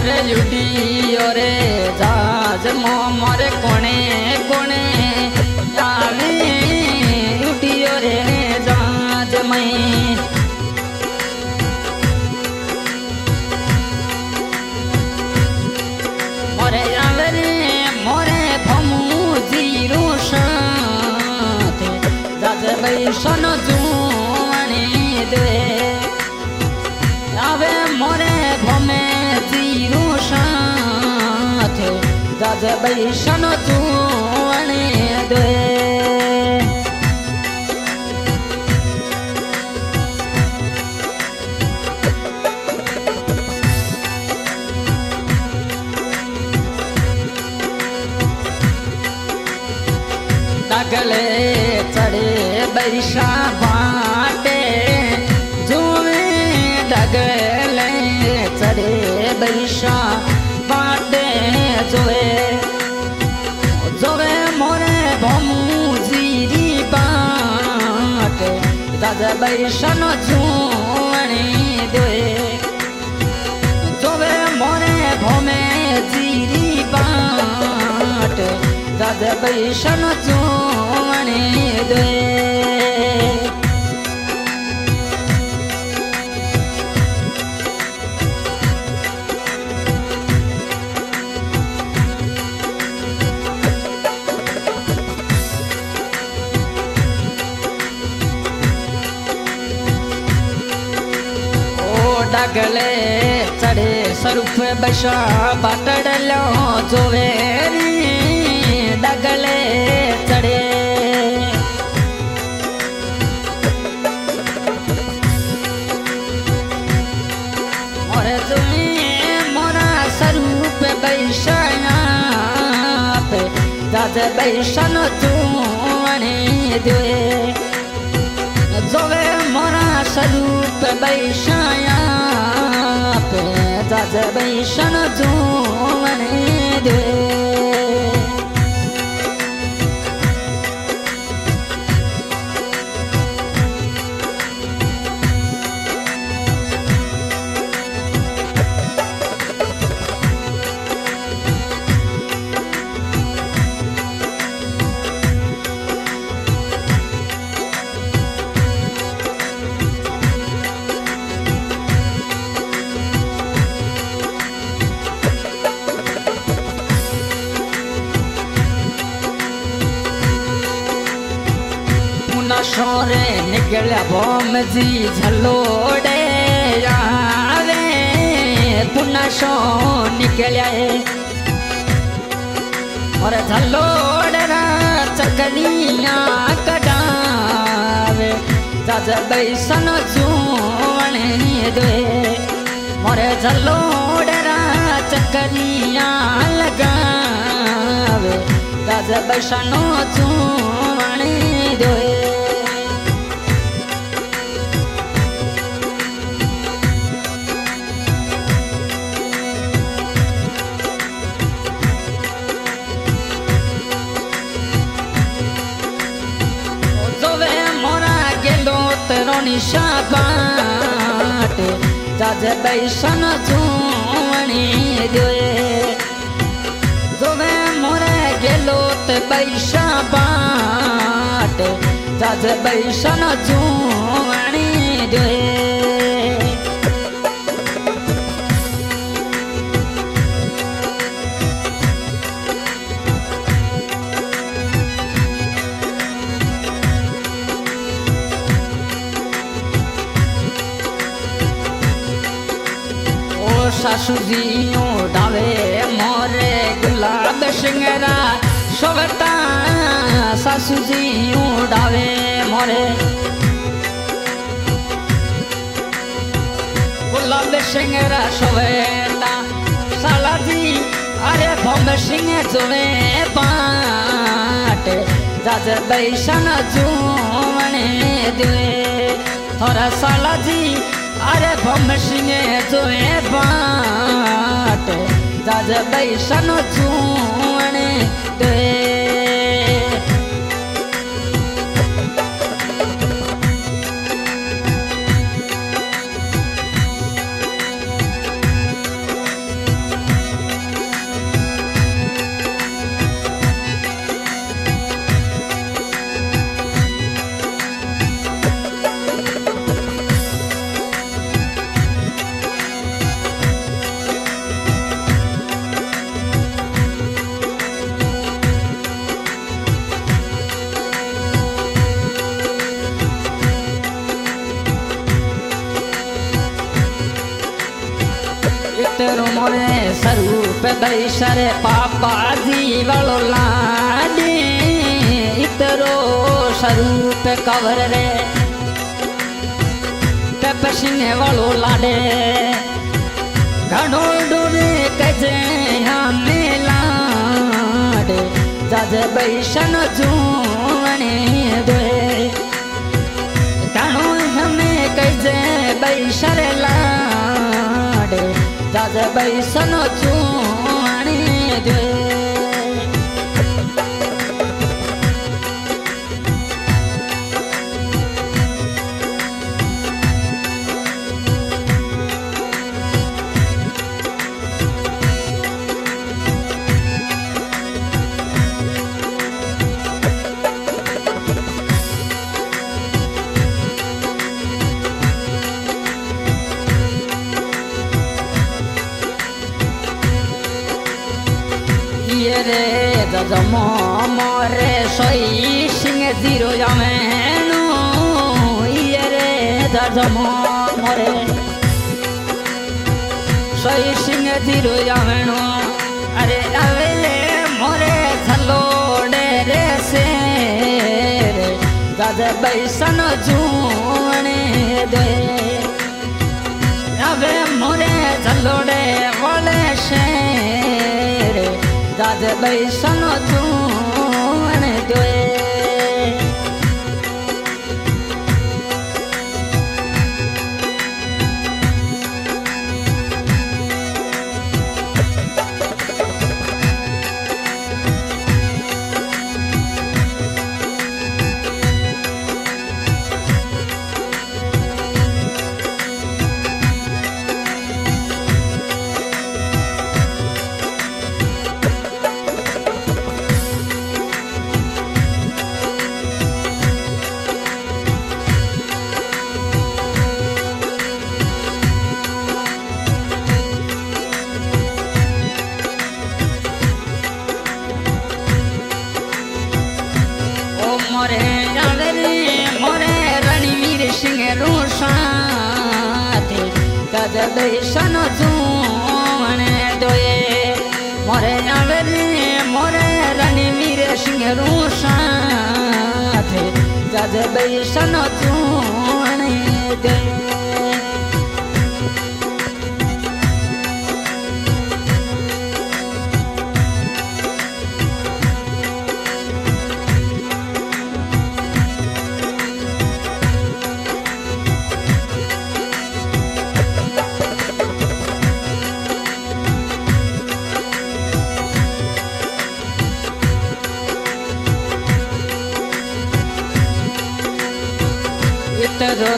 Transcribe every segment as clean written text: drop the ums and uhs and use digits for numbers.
अरे युडियो रे जहाज मोरे कोने कोने आवे युडियो रे जहाज में मोरे आवे रे मोरे भमू जीरो साथे जहाज बैसन जुआनी दे आवे मोरे भमे जीरो साथे जहाज बैसन जुआनी दे डगले चढ़े बैसा बाटे जुए डगले चढ़े बैसा बाटे जोए जोए मोरे भमू जीरी बाटे जहाज बैसन जुआनी दे जोए मोरे भमे जीरी बाटे जहाज बैसन जुआनी दे डगले चढ़े स्वरूप बसा पाटड़ लो जोवे डगले चढ़े मोरे तुम्हें मोरा स्वरूप बैसाया पे जहाज बैसन जुआनी दे जोवे मोरा स्वरूप बैसाया पे जहाज बैसन जुआनी दे सोरे निकलिया बम जी झलोड़े आवे पुनः सो निकलिया और झलोड़ा चकलियां कटावे जहाज बैसन जुआनी दे मोरे झलोड़ा चकलियां लगावे जहाज बैसन जुआनी दे निशा बाटे जहाज बैसन जुआनी दे जोवे मोरे गेलो ते बैसा बाटे जहाज बैसन जुआनी दे सासू जी उड़ावे मोरे गुलाब सिंगरा सोगता सासू जी उड़ावे मोरे गुलाब सिंगरा सोगता साला जी अरे भम सिंह जोवे बाटे जहाज बैसन जुआनी दे थोड़ा साला जी अरे भम सिंह जोए बाट जहाज बैसन जुआनी दे तेरू मोरे स्वरूप दैशर पापा जी वालो लाडी इतरो स्वरूप कवर रे पसीने वालो लाडे घणो डूरे कजे हमें लाडे जाजे बैशन जूने दे घणो हमें कजे बैशर लाडे जाजे बैशन जूने दे रे जजमो मोरे सोई सिंह जीरो जामेनु ये रे जजमो मोरे सोई सिंह जीरो जामेनु अरे अवे मोरे झलोडे रे से जज बैसन जूने दे अवे मोरे झलोडे वाले शेर जाज बैसन जूने दे मोरे मोरे रणवीर सिंह रूसाते गज बैसन जूने दोए मोरे मोरे रणवीर सिंह रूसाते गज बैसन जूने दे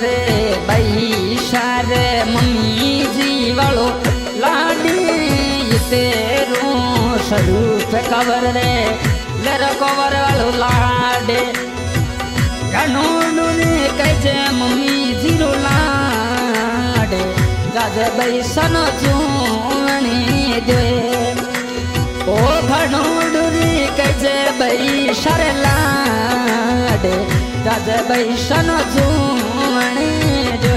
रे बैशार मम्मी जी वालो लाडी तेरू स्वरूप कवर रे लेर कवर वालो लाडे घणो डूने कजे मम्मी जीरो लाडे जाज बैसन जूने दे ओ घणो डूने कजे बैशर लाडे जाज बैसन जूने दे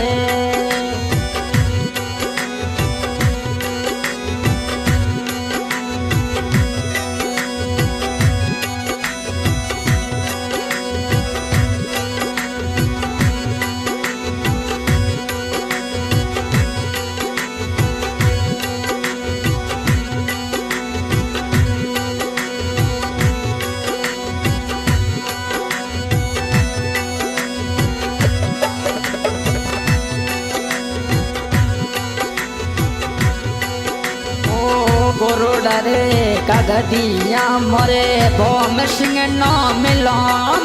गोरोडरे कागदिया मोरे भोम सिंह नो मिलो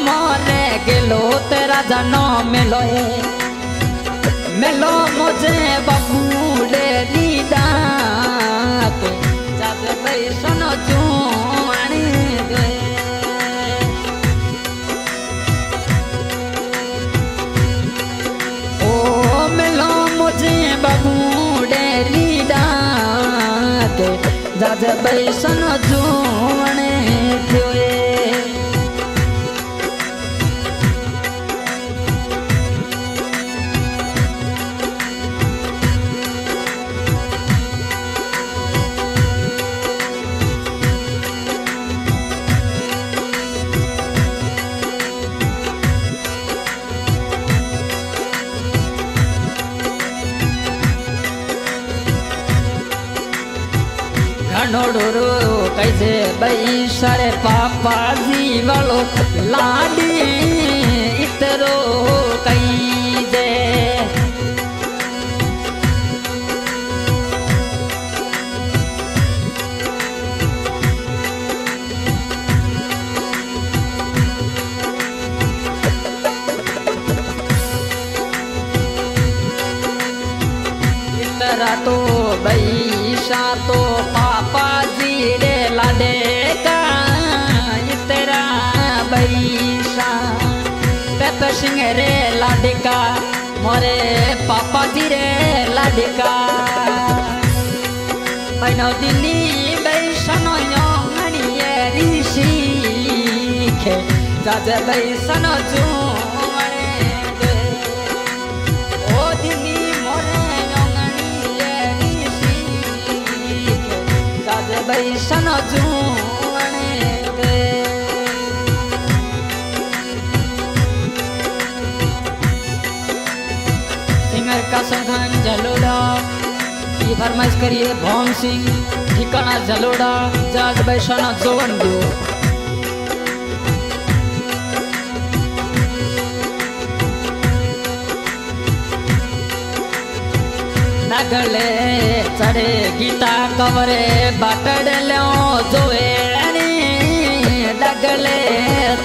मोरे गेलो तेरा जनो मिलो मिलो मुझे बबूले लीदा के जब बैसन जूने दे ओ मिलो मुझे बबूले लीदा के जाज बैसन जूने दे અનોડુરો કૈસે બૈસર પાપાજી વાળો લાડી ઇતરો કઈ દે तो बैसा तो पापा जी रे लाडे का तेरा बैसा पेप सिंह रे लाडिका मोरे पापा जी रे लाडिका पैनो दिनी बैसा नो योंगनी ऋषि खे जाजे बैसा नो जुमणे दे ओ दिनी मोरे बैसन जुमणे दे सिंगर का संघन जलोड़ा ये फरमाइश करिए भौम सिंह ठिकाना जलोड़ा जाज बैसन जोवन दो नगले चढ़े गीता कवरे बाटड़ लो जोए डगले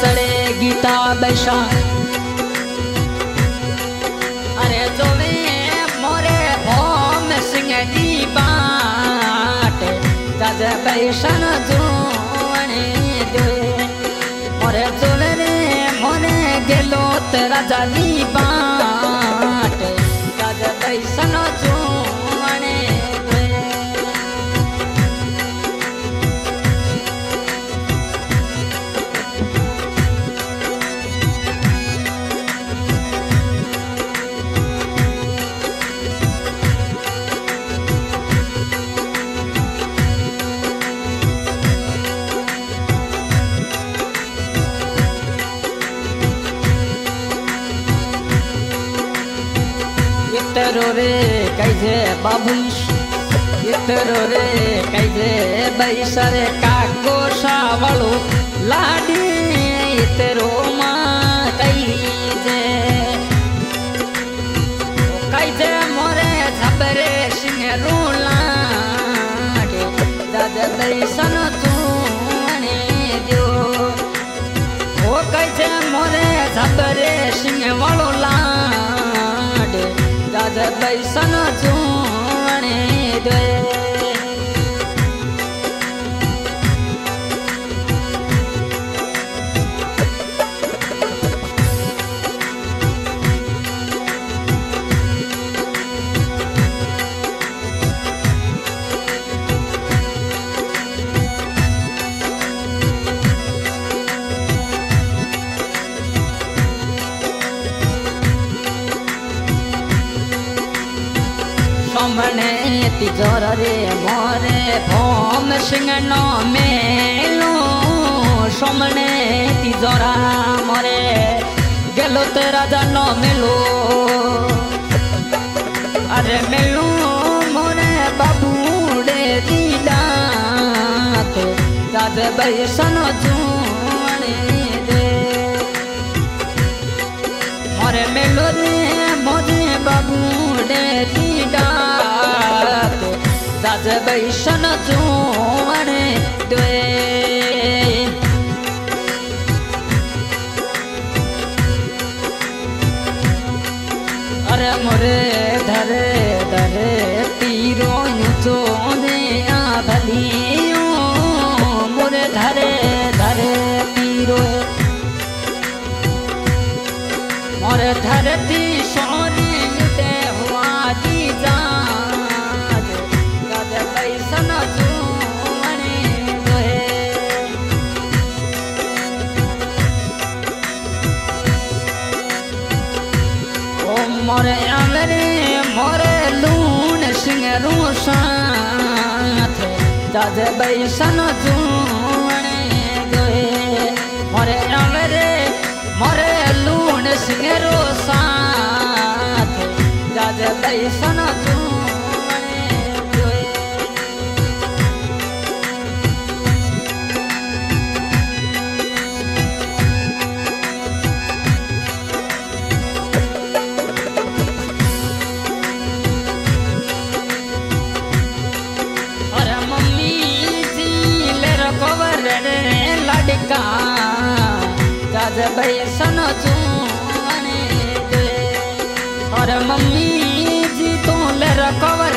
चढ़े गीता बैसा अरे जोवे मोरे भौम सिंह दी बाट जज बैसन जोने दे मोरे जोले रे मोरे गेलो तेरा जानी बाट जज बैसन जो इतरो रे कैसे बाबूश इतरो रे कैसे बैसर काको सावळो लाडी इतरो मां कैसे कैसे मोरे झबरे सिंह लाडी दाद बैसन जुमणे दो ओ कैसे मोरे झबरे सिंह वाळो लाडी दाद बैसन जुमणे दे सोमने तिजोर रे मोरे भौम सिंह नो मेलो सोमने तिजोरा मोरे गेलो तेरा जानो मेलो अरे मेलो मोरे बाबू डे दीदा तो जाज बैसन जुमणे दे मोरे मेलो रे मोरे बाबू डे दीदा जाज बैसन जुमणे दे अरे मोरे धरे धरे तीरो जो दे भलियो मोरे धरे धरे तीरो मोरे धरती सोने दे हुआ दी जा बैसन जुमणे दे ओ मोरे अमरे मोरे लून सिंह रूसाथ जाज बैसन जुमणे दे मोरे अमरे मोरे लून सिंह रूसाथ जाज बैसन जुमणे दे बैसन चूने दे। और मम्मी जी तू ले रखवा